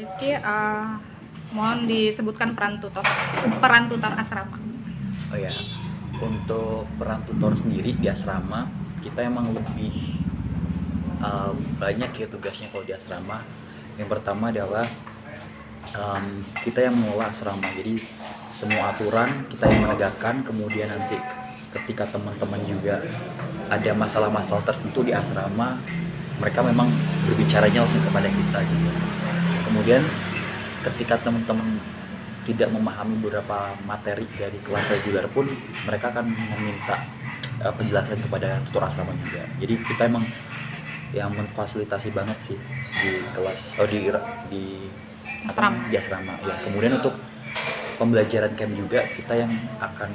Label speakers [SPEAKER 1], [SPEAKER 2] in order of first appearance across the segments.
[SPEAKER 1] Rifki, mohon disebutkan peran tutor asrama.
[SPEAKER 2] Oh ya, untuk peran tutor sendiri di asrama kita emang lebih banyak ya tugasnya kalau di asrama. Yang pertama adalah kita yang mengelola asrama, jadi semua aturan kita yang menegakkan. Kemudian nanti ketika teman-teman juga ada masalah-masalah tertentu di asrama, mereka memang berbicaranya langsung kepada kita gitu. Kemudian ketika teman-teman tidak memahami beberapa materi dari kelas reguler pun, mereka akan meminta penjelasan kepada tutor asrama juga. Jadi kita emang yang memfasilitasi banget sih di kelas di
[SPEAKER 1] Asrama.
[SPEAKER 2] di asrama ya. Kemudian untuk pembelajaran camp juga kita yang akan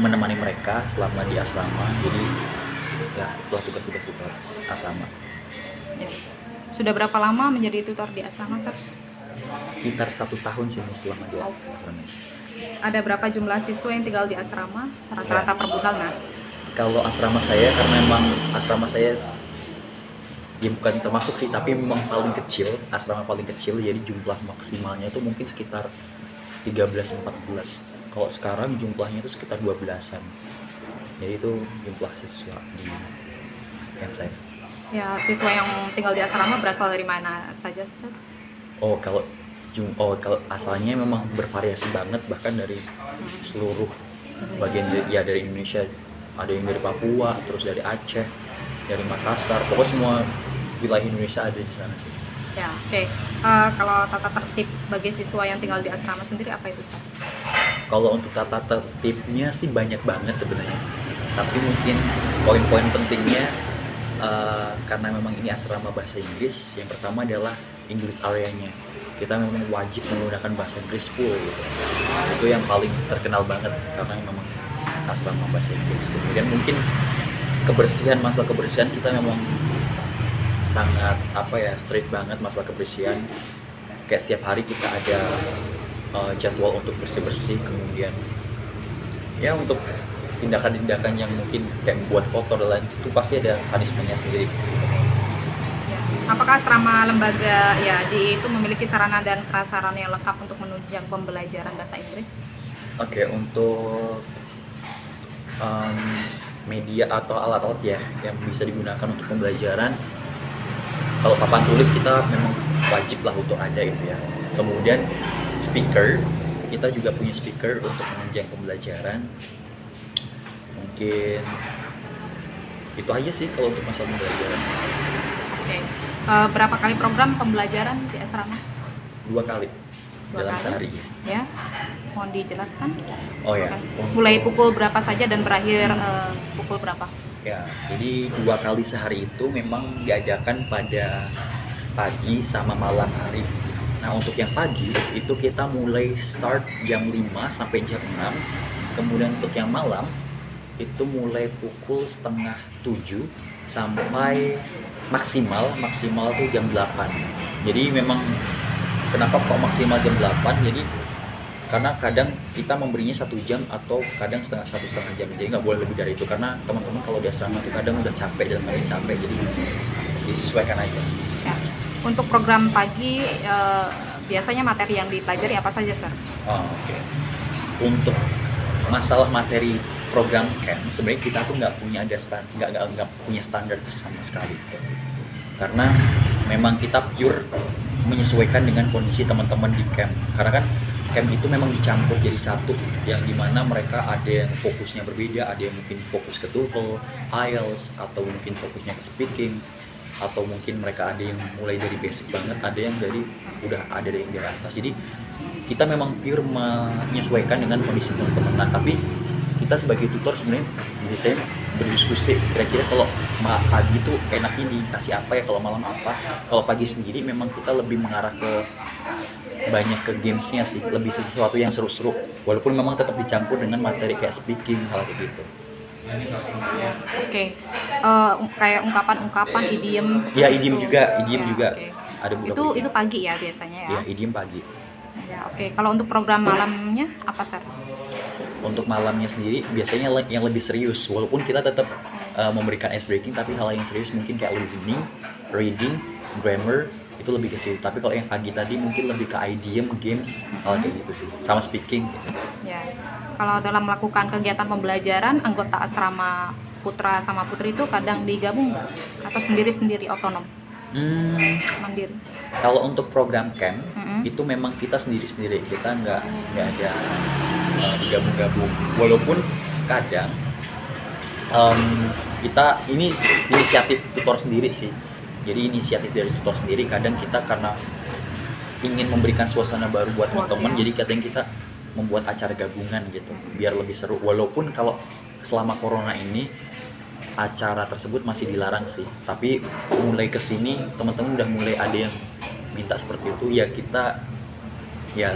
[SPEAKER 2] menemani mereka selama di asrama. Jadi ya itulah tugas-tugas tutor asrama.
[SPEAKER 1] Sudah berapa lama menjadi tutor di asrama, Sir?
[SPEAKER 2] Sekitar 1 tahun sih selama di asrama.
[SPEAKER 1] Ada berapa jumlah siswa yang tinggal di asrama rata-rata per bulan? Nah,
[SPEAKER 2] Kalau asrama saya, karena memang asrama saya ya bukan termasuk sih, tapi memang paling kecil, asrama paling kecil, jadi jumlah maksimalnya itu mungkin sekitar 13-14. Kalau sekarang jumlahnya itu sekitar 12-an. Jadi itu jumlah siswa di camp saya.
[SPEAKER 1] ya siswa yang tinggal di asrama berasal dari mana saja, Sir?
[SPEAKER 2] Kalau asalnya memang bervariasi banget, bahkan dari seluruh bagian dari Indonesia. Ada yang dari Papua, terus dari Aceh, dari Makassar, pokoknya semua wilayah Indonesia ada di sana sih.
[SPEAKER 1] Ya, oke. Kalau tata tertib bagi siswa yang tinggal di asrama sendiri apa itu, Sir?
[SPEAKER 2] Kalau untuk tata tertibnya sih banyak banget sebenarnya, tapi mungkin poin-poin pentingnya karena memang ini asrama bahasa Inggris, yang pertama adalah English area-nya. Kita memang wajib menggunakan bahasa Inggris full gitu. Itu yang paling terkenal banget karena memang asrama bahasa Inggris. Kemudian mungkin masalah kebersihan kita memang sangat strict banget masalah kebersihan. Kayak setiap hari kita ada jadwal untuk bersih-bersih. Kemudian ya untuk tindakan-tindakan yang mungkin kayak membuat kotor dan lain itu pasti ada punishment-nya sendiri.
[SPEAKER 1] Apakah asrama lembaga JI itu memiliki sarana dan prasarana yang lengkap untuk menunjang pembelajaran bahasa Inggris?
[SPEAKER 2] Oke, untuk media atau alat-alat ya yang bisa digunakan untuk pembelajaran, kalau papan tulis kita memang wajib lah untuk ada itu ya. Kemudian speaker, kita juga punya speaker untuk menunjang pembelajaran. Mungkin itu aja sih kalau untuk masalah pembelajaran.
[SPEAKER 1] Oke. Berapa kali program pembelajaran di asrama?
[SPEAKER 2] 2 kali dalam
[SPEAKER 1] kali?
[SPEAKER 2] sehari.
[SPEAKER 1] Ya, mohon dijelaskan.
[SPEAKER 2] Oh ya.
[SPEAKER 1] Mulai pukul berapa saja dan berakhir pukul berapa?
[SPEAKER 2] Ya, jadi 2 kali sehari itu memang diadakan pada pagi sama malam hari. Nah, untuk yang pagi itu kita mulai start jam 5 sampai jam 6. Kemudian untuk yang malam itu mulai pukul 6:30 sampai maksimal tuh jam 8. Jadi memang kenapa kok maksimal jam 8? Jadi karena kadang kita memberinya 1 jam atau kadang satu setengah jam, jadi nggak boleh lebih dari itu, karena teman-teman kalau di asrama itu kadang udah capek dan lagi capek, jadi disesuaikan aja.
[SPEAKER 1] Ya. Untuk program pagi biasanya materi yang dipelajari apa saja, Sir?
[SPEAKER 2] Oke. Untuk masalah materi program camp, sebenarnya kita tuh nggak punya standar sama sekali, karena memang kita pure menyesuaikan dengan kondisi teman-teman di camp. Karena kan camp itu memang dicampur jadi satu, yang dimana mereka ada yang fokusnya berbeda, ada yang mungkin fokus ke TOEFL, IELTS, atau mungkin fokusnya ke speaking, atau mungkin mereka ada yang mulai dari basic banget, ada yang ada yang dari atas. Jadi kita memang pure menyesuaikan dengan kondisi teman-teman. Nah, tapi kita sebagai tutor sebenarnya biasanya berdiskusi kira-kira kalau pagi itu enaknya dikasih apa ya, kalau malam apa. Kalau pagi sendiri memang kita lebih mengarah ke banyak ke gamesnya sih, lebih sesuatu yang seru-seru, walaupun memang tetap dicampur dengan materi kayak speaking, hal kayak gitu.
[SPEAKER 1] Oke. Kayak ungkapan-ungkapan idiom seperti
[SPEAKER 2] Ya, idiom
[SPEAKER 1] itu.
[SPEAKER 2] juga
[SPEAKER 1] Okay.
[SPEAKER 2] ada beberapa
[SPEAKER 1] Itu pagi ya biasanya ya.
[SPEAKER 2] Ya, idiom pagi.
[SPEAKER 1] Ya, oke. Kalau untuk program malamnya apa, Sir?
[SPEAKER 2] Untuk malamnya sendiri biasanya yang lebih serius, walaupun kita tetap memberikan ice breaking, tapi hal yang serius mungkin kayak listening, reading, grammar, itu lebih ke situ. Tapi kalau yang pagi tadi mungkin lebih ke IDM, games, hal kayak gitu sih, sama speaking gitu.
[SPEAKER 1] Ya. Kalau dalam melakukan kegiatan pembelajaran, anggota asrama putra sama putri itu kadang digabung nggak? Atau sendiri-sendiri otonom, mandiri?
[SPEAKER 2] Kalau untuk program camp
[SPEAKER 1] Mm-mm.
[SPEAKER 2] itu memang kita sendiri-sendiri, kita nggak ada digabung-gabung. Walaupun kadang kita ini inisiatif tutor sendiri sih. Jadi inisiatif dari tutor sendiri. Kadang kita karena ingin memberikan suasana baru buat teman-teman, jadi kadang kita membuat acara gabungan gitu, biar lebih seru. Walaupun kalau selama corona ini acara tersebut masih dilarang sih, tapi mulai kesini teman-teman udah mulai ada yang minta seperti itu, ya kita ya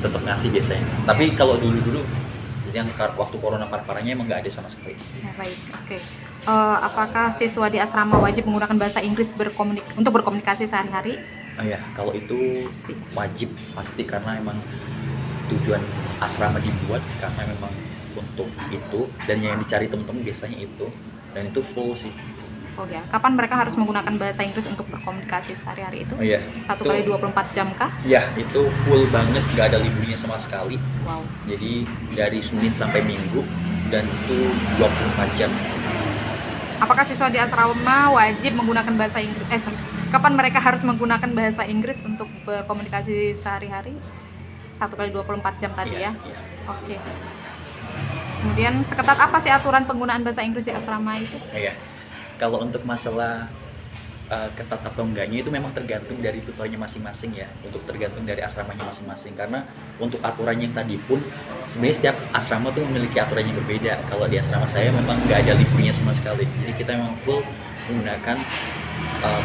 [SPEAKER 2] tetap ngasih biasanya. Tapi kalau dulu yang waktu corona parah-parahnya emang nggak ada sama sekali.
[SPEAKER 1] Ya, baik, oke. Apakah siswa di asrama wajib menggunakan bahasa Inggris untuk berkomunikasi sehari-hari?
[SPEAKER 2] Oh ya, kalau itu wajib pasti, karena emang tujuan asrama dibuat karena memang untuk itu, dan yang dicari teman-teman biasanya itu, dan itu full sih.
[SPEAKER 1] Oh ya, kapan mereka harus menggunakan bahasa Inggris untuk berkomunikasi sehari-hari itu?
[SPEAKER 2] Oh iya.
[SPEAKER 1] 1 kali 24 jam kah?
[SPEAKER 2] Ya, itu full banget, nggak ada liburnya sama sekali.
[SPEAKER 1] Wow.
[SPEAKER 2] Jadi dari Senin sampai Minggu, dan itu 24 jam.
[SPEAKER 1] Apakah siswa di asrama wajib menggunakan bahasa Inggris? Kapan mereka harus menggunakan bahasa Inggris untuk berkomunikasi sehari-hari? 1 kali 24 jam tadi ya?
[SPEAKER 2] Iya.
[SPEAKER 1] Oke. Kemudian seketat apa sih aturan penggunaan bahasa Inggris di asrama itu?
[SPEAKER 2] Iya. Kalau untuk masalah ketat atau enggaknya itu memang tergantung dari tutornya masing-masing ya, untuk tergantung dari asramanya masing-masing. Karena untuk aturan yang tadi pun sebenarnya setiap asrama tuh memiliki aturan yang berbeda. Kalau di asrama saya memang nggak ada liburnya sama sekali, jadi kita memang full menggunakan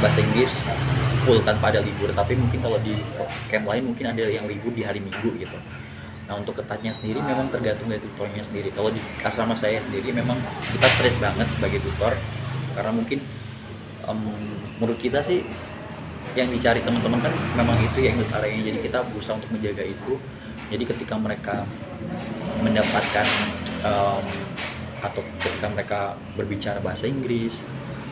[SPEAKER 2] bahasa Inggris full tanpa ada libur. Tapi mungkin kalau di camp lain mungkin ada yang libur di hari Minggu gitu. Nah, untuk ketatnya sendiri memang tergantung dari tutornya sendiri. Kalau di asrama saya sendiri memang kita strict banget sebagai tutor, karena mungkin menurut kita sih yang dicari teman-teman kan memang itu ya English area, jadi kita berusaha untuk menjaga itu. Jadi ketika mereka mendapatkan atau ketika mereka berbicara bahasa Inggris,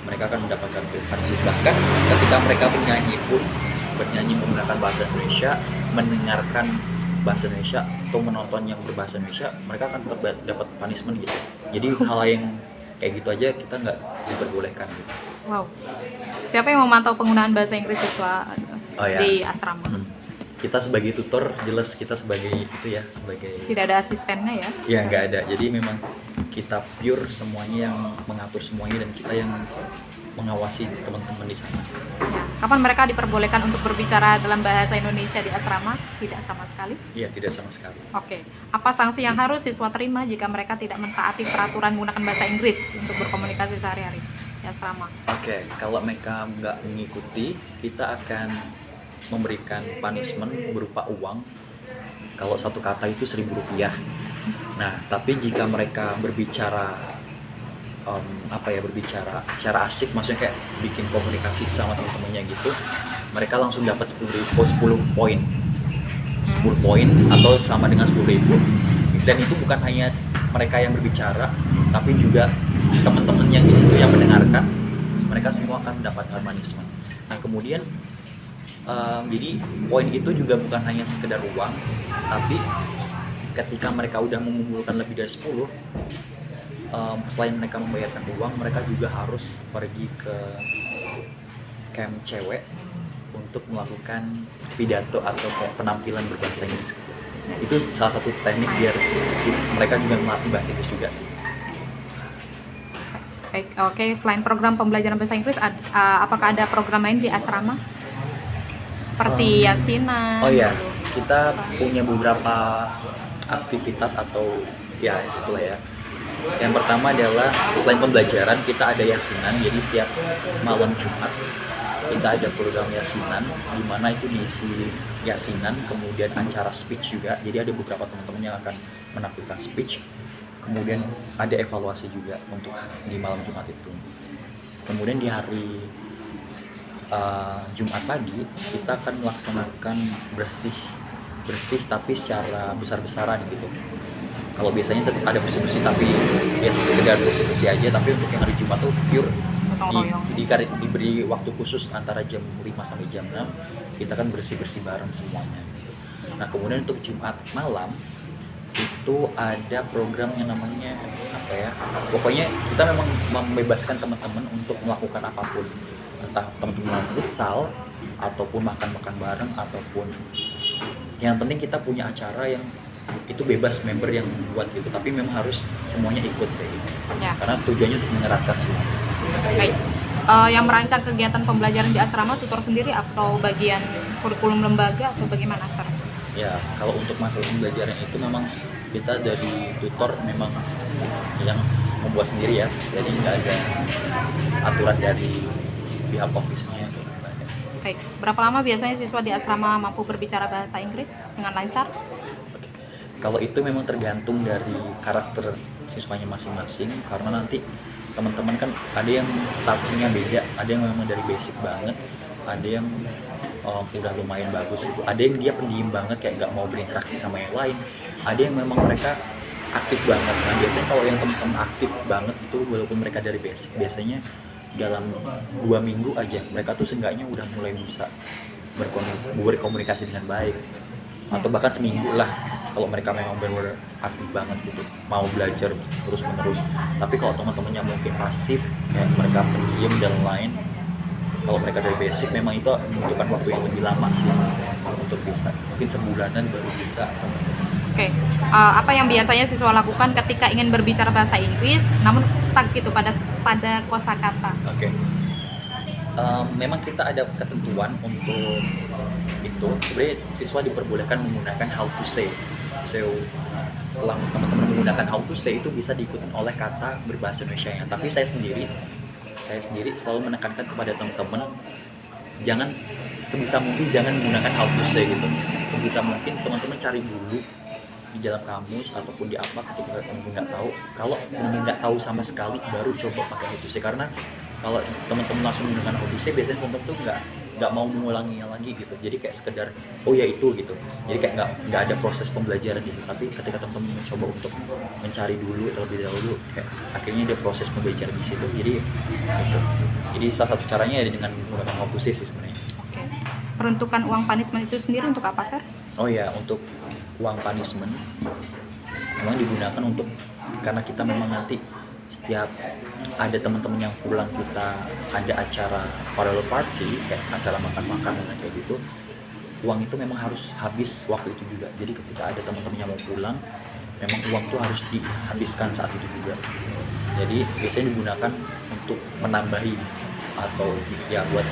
[SPEAKER 2] mereka akan mendapatkan preferensi. Bahkan ketika mereka bernyanyi menggunakan bahasa Indonesia, mendengarkan bahasa Indonesia atau menonton yang berbahasa Indonesia, mereka akan tetap dapat punishment gitu. Jadi hal yang kayak gitu aja kita nggak diperbolehkan gitu.
[SPEAKER 1] Wow. Siapa yang memantau penggunaan bahasa Inggris siswa di asrama?
[SPEAKER 2] Kita sebagai tutor jelas kita sebagai itu ya, sebagai
[SPEAKER 1] Tidak ada asistennya ya?
[SPEAKER 2] Ya nggak ada. Jadi memang kita pure semuanya, yang mengatur semuanya, dan kita yang mengawasi teman-teman di sana.
[SPEAKER 1] Ya. Kapan mereka diperbolehkan untuk berbicara dalam bahasa Indonesia di asrama? Tidak sama sekali?
[SPEAKER 2] Iya, tidak sama sekali.
[SPEAKER 1] Oke. Apa sanksi yang harus siswa terima jika mereka tidak mentaati peraturan menggunakan bahasa Inggris untuk berkomunikasi sehari-hari di asrama?
[SPEAKER 2] Oke, kalau mereka nggak mengikuti, kita akan memberikan punishment berupa uang. Kalau satu kata itu Rp1.000. Nah, tapi jika mereka berbicara berbicara secara asik, maksudnya kayak bikin komunikasi sama teman-temannya gitu, mereka langsung dapat 10 poin. 10 poin atau sama dengan 10.000. Dan itu bukan hanya mereka yang berbicara, tapi juga teman-teman yang di situ yang mendengarkan, mereka semua akan mendapatkan punishment. Nah, kemudian jadi poin itu juga bukan hanya sekedar uang, tapi ketika mereka udah mengumpulkan lebih dari 10, selain mereka membayarkan uang, mereka juga harus pergi ke camp cewek untuk melakukan pidato atau kayak penampilan berbahasa Inggris gitu. Itu salah satu teknik biar mereka juga melatih bahasa Inggris juga sih.
[SPEAKER 1] Baik, oke. Selain program pembelajaran bahasa Inggris, apakah ada program lain di asrama? Seperti yasinan?
[SPEAKER 2] Oh ya, kita punya beberapa aktivitas atau ya itulah ya. Yang pertama adalah selain pembelajaran, kita ada yasinan. Jadi setiap malam Jumat kita ada program yasinan, di mana itu diisi yasinan, kemudian acara speech juga. Jadi ada beberapa teman-teman yang akan menampilkan speech, kemudian ada evaluasi juga untuk di malam Jumat itu. Kemudian di hari Jumat pagi kita akan melaksanakan bersih tapi secara besar-besaran gitu. Kalau biasanya ada bersih-bersih tapi ya sekedar bersih-bersih aja, tapi untuk yang hari Jumat tuh pure
[SPEAKER 1] gotong royong.
[SPEAKER 2] Diberi waktu khusus antara jam 5 sampai jam 6 kita kan bersih-bersih bareng semuanya gitu. Nah kemudian untuk Jumat malam itu ada program yang namanya apa ya, pokoknya kita memang membebaskan teman-teman untuk melakukan apapun, entah teman-teman futsal ataupun makan-makan bareng, ataupun yang penting kita punya acara yang itu bebas member yang buat gitu, tapi memang harus semuanya ikut kayak gitu
[SPEAKER 1] Ya.
[SPEAKER 2] karena tujuannya untuk mengeratkan semua.
[SPEAKER 1] Baik. Yang merancang kegiatan pembelajaran di asrama tutor sendiri atau bagian kurikulum lembaga atau bagaimana, Sir?
[SPEAKER 2] Ya, kalau untuk masalah pembelajaran itu memang kita dari tutor memang yang membuat sendiri ya, jadi nggak ada aturan dari pihak office-nya.
[SPEAKER 1] Baik. Berapa lama biasanya siswa di asrama mampu berbicara bahasa Inggris dengan lancar?
[SPEAKER 2] Kalau itu memang tergantung dari karakter siswanya masing-masing, karena nanti teman-teman kan ada yang startingnya beda, ada yang memang dari basic banget, ada yang udah lumayan bagus gitu, ada yang dia pendiam banget kayak nggak mau berinteraksi sama yang lain, ada yang memang mereka aktif banget. Nah biasanya kalau yang teman-teman aktif banget itu walaupun mereka dari basic, biasanya dalam 2 minggu aja mereka tuh seenggaknya udah mulai bisa berkomunikasi dengan baik, atau bahkan seminggu lah kalau mereka memang benar-benar aktif banget gitu, mau belajar terus menerus. Tapi kalau teman-temannya mungkin pasif kayak mereka pendiam dan lain, kalau mereka dari basic memang itu membutuhkan waktu yang lebih lama sih untuk bisa, mungkin sebulanan baru bisa.
[SPEAKER 1] Oke. Apa yang biasanya siswa lakukan ketika ingin berbicara bahasa Inggris namun stuck gitu pada kosakata?
[SPEAKER 2] Oke. Memang kita ada ketentuan untuk itu. Sebenarnya siswa diperbolehkan menggunakan how to say. So, setelah teman-teman menggunakan how to say itu bisa diikuti oleh kata berbahasa Indonesia-nya. Tapi saya sendiri selalu menekankan kepada teman-teman jangan, sebisa mungkin jangan menggunakan how to say gitu. Sebisa mungkin teman-teman cari dulu di dalam kamus ataupun di apa ketika teman-teman nggak tahu. Kalau teman-teman nggak tahu sama sekali baru coba pakai how to say, karena kalau teman-teman langsung menggunakan how to say biasanya teman-teman tuh nggak mau mengulanginya lagi gitu, jadi kayak sekedar oh ya itu gitu, jadi kayak nggak ada proses pembelajaran gitu. Tapi ketika teman-teman mencoba untuk mencari dulu terlebih dahulu, kayak akhirnya ada proses pembelajaran di situ. Jadi gitu. Jadi salah satu caranya ya dengan menggunakan how to say sih sebenarnya.
[SPEAKER 1] Oke. Peruntukan uang punishment itu sendiri untuk apa, Sir?
[SPEAKER 2] Oh ya, untuk uang punishment memang digunakan untuk, karena kita memang nanti setiap ada teman-teman yang pulang, kita ada acara farewell party kayak acara makan-makan dan kayak gitu, uang itu memang harus habis waktu itu juga. Jadi ketika ada teman-teman yang mau pulang, memang uang itu harus dihabiskan saat itu juga. Jadi biasanya digunakan untuk menambahi atau ya buat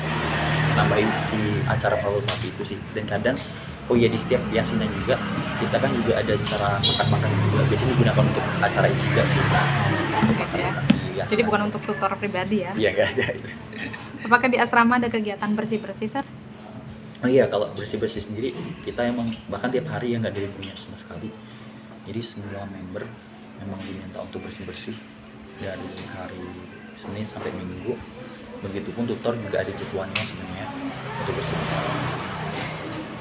[SPEAKER 2] menambahi si acara farewell party itu sih. Dan kadang oh iya di setiap yasinan juga kita kan juga ada cara makan-makan juga, biasanya digunakan untuk acara itu juga sih.
[SPEAKER 1] Jadi bukan untuk tutor pribadi ya?
[SPEAKER 2] Iya, nggak ada itu.
[SPEAKER 1] Apakah di asrama ada kegiatan bersih-bersih, Sir?
[SPEAKER 2] Oh iya, kalau bersih-bersih sendiri kita emang bahkan tiap hari ya nggak ada liburnya sama sekali. Jadi semua member memang diminta untuk bersih-bersih dari hari Senin sampai Minggu. Begitupun tutor juga ada jadwalnya sebenarnya untuk bersih-bersih.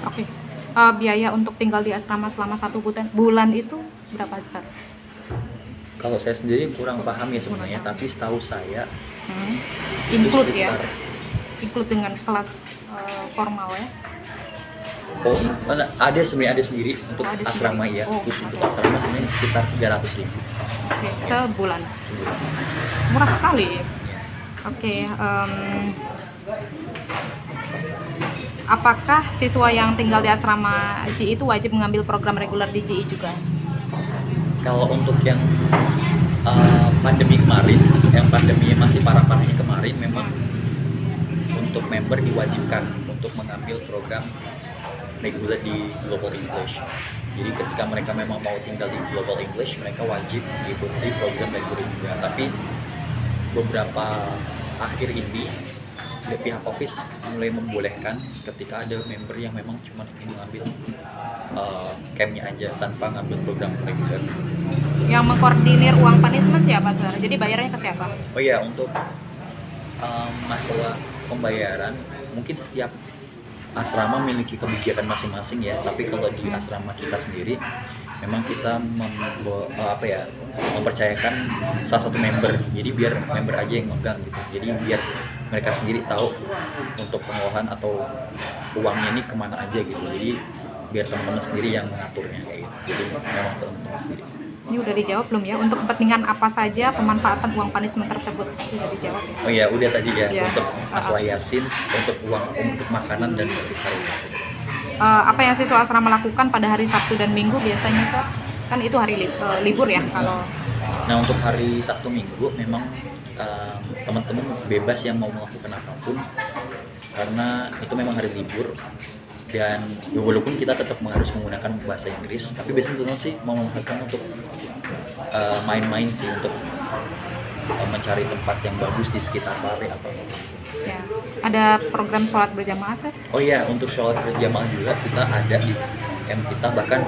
[SPEAKER 1] Oke. Biaya untuk tinggal di asrama selama 1 bulan itu berapa, Sir?
[SPEAKER 2] Kalau saya sendiri kurang paham ya sebenarnya, tapi setahu saya
[SPEAKER 1] Include ya?
[SPEAKER 2] sekitar,
[SPEAKER 1] Include dengan kelas formal ya?
[SPEAKER 2] oh ada sebenarnya, ada sendiri untuk
[SPEAKER 1] Ada
[SPEAKER 2] asrama
[SPEAKER 1] sendiri.
[SPEAKER 2] ya.
[SPEAKER 1] Oh,
[SPEAKER 2] Khusus
[SPEAKER 1] ada.
[SPEAKER 2] untuk asrama sebenarnya sekitar 300.000
[SPEAKER 1] Oke, sebulan.
[SPEAKER 2] sebulan.
[SPEAKER 1] Murah sekali.
[SPEAKER 2] Ya.
[SPEAKER 1] Oke. Apakah siswa yang tinggal di asrama GI itu wajib mengambil program reguler di GI juga?
[SPEAKER 2] Kalau untuk yang pandemi kemarin, yang pandeminya masih parah-parahnya kemarin, memang untuk member diwajibkan untuk mengambil program reguler di Global English. Jadi ketika mereka memang mau tinggal di Global English, mereka wajib mengikuti program reguler juga. Tapi beberapa akhir ini pihak office mulai membolehkan ketika ada member yang memang cuma ingin mengambil campnya aja tanpa ngambil program reguler.
[SPEAKER 1] Yang mengkoordinir uang punishment siapa, Sir? Jadi bayarnya ke siapa?
[SPEAKER 2] Oh iya, untuk masalah pembayaran mungkin setiap asrama memiliki kebijakan masing-masing ya, tapi kalau di asrama kita sendiri memang kita mempercayakan salah satu member, jadi biar member aja yang megang gitu, jadi biar mereka sendiri tahu untuk pengelolaan atau uangnya ini kemana aja gitu, jadi biar teman-teman sendiri yang mengaturnya kayak gitu, jadi memang teman-teman sendiri.
[SPEAKER 1] Ini udah dijawab belum ya? Untuk kepentingan apa saja pemanfaatan uang punishment tersebut? Sudah dijawab ya?
[SPEAKER 2] Oh iya, udah tadi ya,
[SPEAKER 1] Ya.
[SPEAKER 2] untuk masalah yasin, untuk uang, untuk makanan dan untuk hari.
[SPEAKER 1] Apa yang siswa asrama lakukan pada hari Sabtu dan Minggu biasanya, Sir? Kan itu hari libur ya kalau.
[SPEAKER 2] Nah, untuk hari Sabtu Minggu memang teman-teman bebas yang mau melakukan apapun, karena itu memang hari libur. Dan walaupun kita tetap harus menggunakan bahasa Inggris, tapi biasanya teman-teman sih mau melakukan untuk main-main sih, untuk mencari tempat yang bagus di sekitar pare atau
[SPEAKER 1] Ya. Ada program sholat berjamaah, Sir?
[SPEAKER 2] oh iya, untuk sholat berjamaah juga kita ada di M kita, bahkan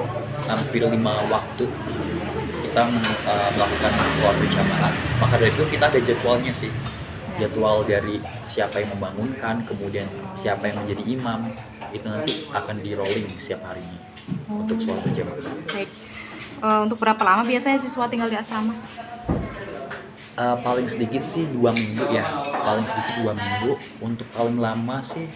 [SPEAKER 2] hampir 5 waktu kita melakukan sholat berjamaah. Maka dari itu kita ada jadwalnya sih, jadwal dari siapa yang membangunkan, kemudian siapa yang menjadi imam, itu nanti akan di rolling setiap harinya untuk sholat berjamaah.
[SPEAKER 1] Baik. Untuk berapa lama biasanya siswa tinggal di asrama?
[SPEAKER 2] Paling sedikit sih 2 minggu ya, paling sedikit 2 minggu. Untuk paling lama sih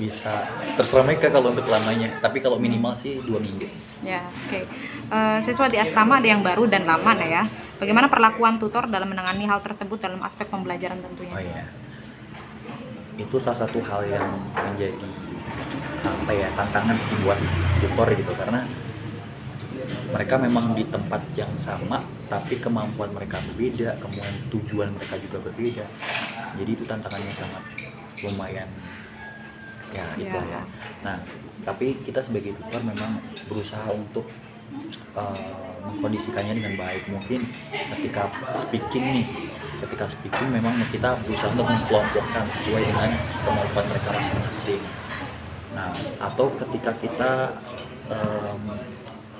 [SPEAKER 2] bisa terserah mereka kalau untuk lamanya, tapi kalau minimal sih 2 minggu.
[SPEAKER 1] Ya, oke. Siswa di asrama ada yang baru dan lama nah ya. Bagaimana perlakuan tutor dalam menangani hal tersebut dalam aspek pembelajaran tentunya?
[SPEAKER 2] Oh iya, itu salah satu hal yang menjadi tantangan sih buat tutor gitu, karena mereka memang di tempat yang sama tapi kemampuan mereka berbeda, kemudian tujuan mereka juga berbeda, jadi itu tantangannya sangat lumayan ya itu ya. Nah, tapi kita sebagai tutor memang berusaha untuk mengkondisikannya dengan baik. Mungkin ketika speaking memang kita berusaha untuk mengkelompokkan sesuai dengan kemampuan mereka masing-masing. Nah, atau ketika kita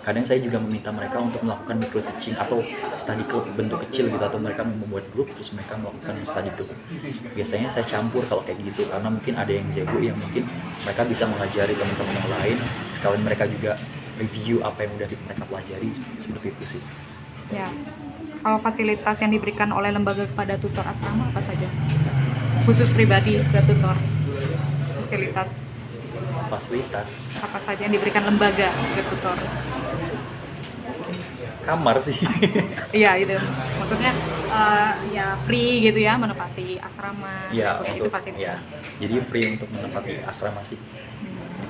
[SPEAKER 2] kadang saya juga meminta mereka untuk melakukan micro teaching atau study club bentuk kecil gitu, atau mereka membuat grup terus mereka melakukan study club. Biasanya saya campur kalau kayak gitu, karena mungkin ada yang jago yang mungkin mereka bisa mengajari teman-teman yang lain, sekalian mereka juga review apa yang udah mereka pelajari, seperti itu sih.
[SPEAKER 1] Ya. Kalau fasilitas yang diberikan oleh lembaga kepada tutor asrama apa saja? Khusus pribadi ke tutor. Fasilitas apa saja yang diberikan lembaga ke tutor?
[SPEAKER 2] Kamar sih.
[SPEAKER 1] Iya itu, maksudnya ya free gitu ya menempati asrama.
[SPEAKER 2] Iya,
[SPEAKER 1] itu fasilitas.
[SPEAKER 2] Ya, jadi free untuk menempati asrama sih.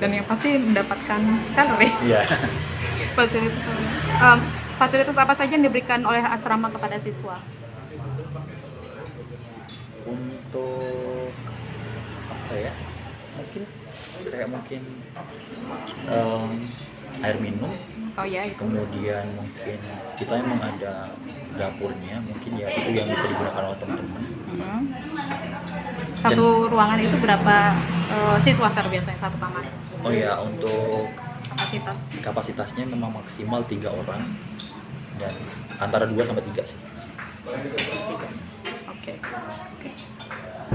[SPEAKER 1] Dan yang pasti mendapatkan salary.
[SPEAKER 2] Iya.
[SPEAKER 1] Fasilitas apa saja yang diberikan oleh asrama kepada siswa?
[SPEAKER 2] Untuk apa ya? Mungkin air minum.
[SPEAKER 1] Oh ya itu.
[SPEAKER 2] Kemudian mungkin kita emang ada dapurnya, mungkin ya itu yang bisa digunakan oleh teman-teman.
[SPEAKER 1] Satu ruangan itu berapa siswa biasanya satu kamar?
[SPEAKER 2] Oh ya, untuk
[SPEAKER 1] kapasitasnya
[SPEAKER 2] memang maksimal 3 orang dan antara 2 sampai 3 sih.
[SPEAKER 1] Oke.